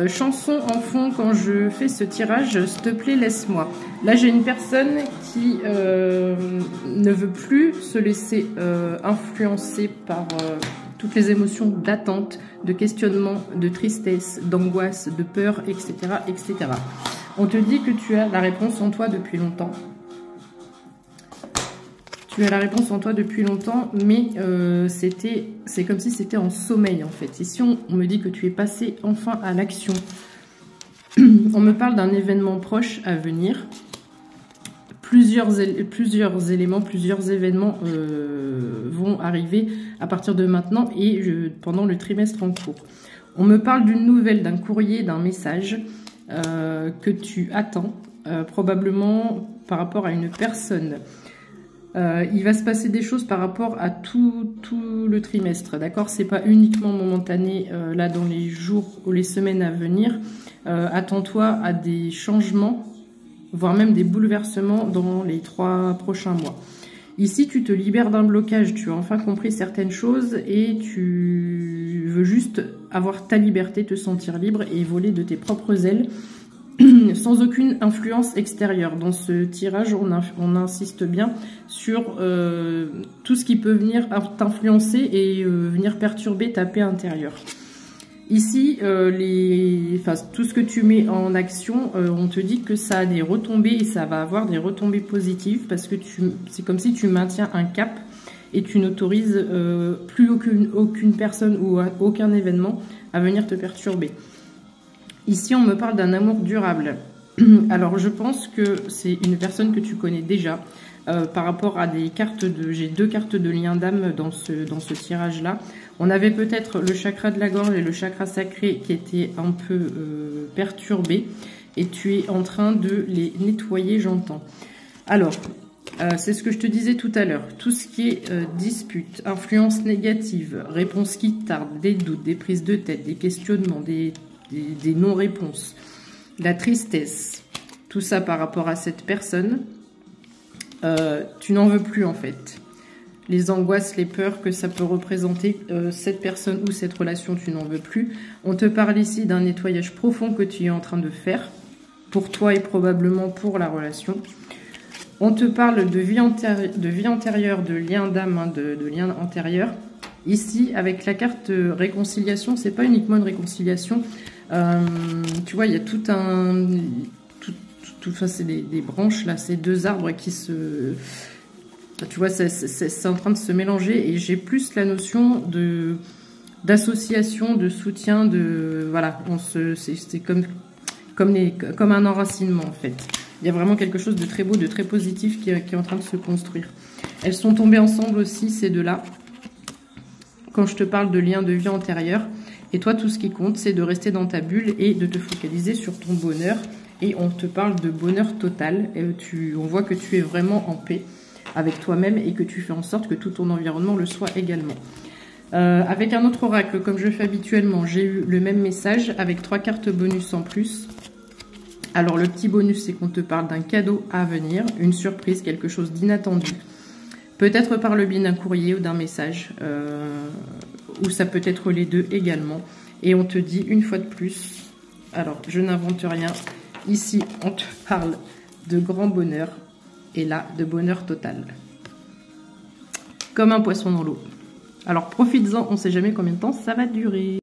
Chanson en fond quand je fais ce tirage, s'il te plaît laisse-moi. Là j'ai une personne qui ne veut plus se laisser influencer par toutes les émotions d'attente, de questionnement, de tristesse, d'angoisse, de peur, etc., etc. On te dit que tu as la réponse en toi depuis longtemps. Tu as la réponse en toi depuis longtemps, mais c'est comme si c'était en sommeil en fait. Ici, on me dit que tu es passé enfin à l'action. On me parle d'un événement proche à venir. Plusieurs éléments, plusieurs événements vont arriver à partir de maintenant et pendant le trimestre en cours. On me parle d'une nouvelle, d'un courrier, d'un message que tu attends, probablement par rapport à une personne. Il va se passer des choses par rapport à tout le trimestre, d'accord? C'est pas uniquement momentané là dans les jours ou les semaines à venir. Attends-toi à des changements, voire même des bouleversements dans les 3 prochains mois. Ici, tu te libères d'un blocage, tu as enfin compris certaines choses et tu veux juste avoir ta liberté, te sentir libre et voler de tes propres ailes sans aucune influence extérieure. Dans ce tirage, on insiste bien sur tout ce qui peut venir t'influencer et venir perturber ta paix intérieure. Ici, tout ce que tu mets en action, on te dit que ça a des retombées et ça va avoir des retombées positives parce que c'est comme si tu maintiens un cap et tu n'autorises plus aucune personne ou aucun événement à venir te perturber. Ici, on me parle d'un amour durable. Alors, je pense que c'est une personne que tu connais déjà par rapport à des cartes j'ai 2 cartes de lien d'âme dans ce tirage-là. On avait peut-être le chakra de la gorge et le chakra sacré qui étaient un peu perturbés et tu es en train de les nettoyer, j'entends. Alors, c'est ce que je te disais tout à l'heure. Tout ce qui est dispute, influence négative, réponse qui tarde, des doutes, des prises de tête, des questionnements, des non-réponses, la tristesse, tout ça par rapport à cette personne, tu n'en veux plus en fait. Les angoisses, les peurs que ça peut représenter cette personne ou cette relation, tu n'en veux plus. On te parle ici d'un nettoyage profond que tu es en train de faire pour toi et probablement pour la relation. On te parle de vie antérieure, de lien d'âme, hein, de lien antérieur. Ici, avec la carte réconciliation, c'est pas uniquement une réconciliation. Tu vois, il y a c'est des branches là, ces 2 arbres qui se... Tu vois, c'est en train de se mélanger et j'ai plus la notion d'association, de soutien, voilà, c'est comme un enracinement en fait. Il y a vraiment quelque chose de très beau, de très positif qui est en train de se construire. Elles sont tombées ensemble aussi, ces 2-là. Quand je te parle de lien de vie antérieur, et toi, tout ce qui compte, c'est de rester dans ta bulle et de te focaliser sur ton bonheur. Et on te parle de bonheur total. Et on voit que tu es vraiment en paix avec toi-même et que tu fais en sorte que tout ton environnement le soit également. Avec un autre oracle, comme je fais habituellement, j'ai eu le même message avec 3 cartes bonus en plus. Alors, le petit bonus, c'est qu'on te parle d'un cadeau à venir, une surprise, quelque chose d'inattendu. Peut-être par le biais d'un courrier ou d'un message, ou ça peut être les 2 également. Et on te dit une fois de plus, alors je n'invente rien, ici on te parle de grand bonheur, et là de bonheur total. Comme un poisson dans l'eau. Alors profites-en, on ne sait jamais combien de temps ça va durer.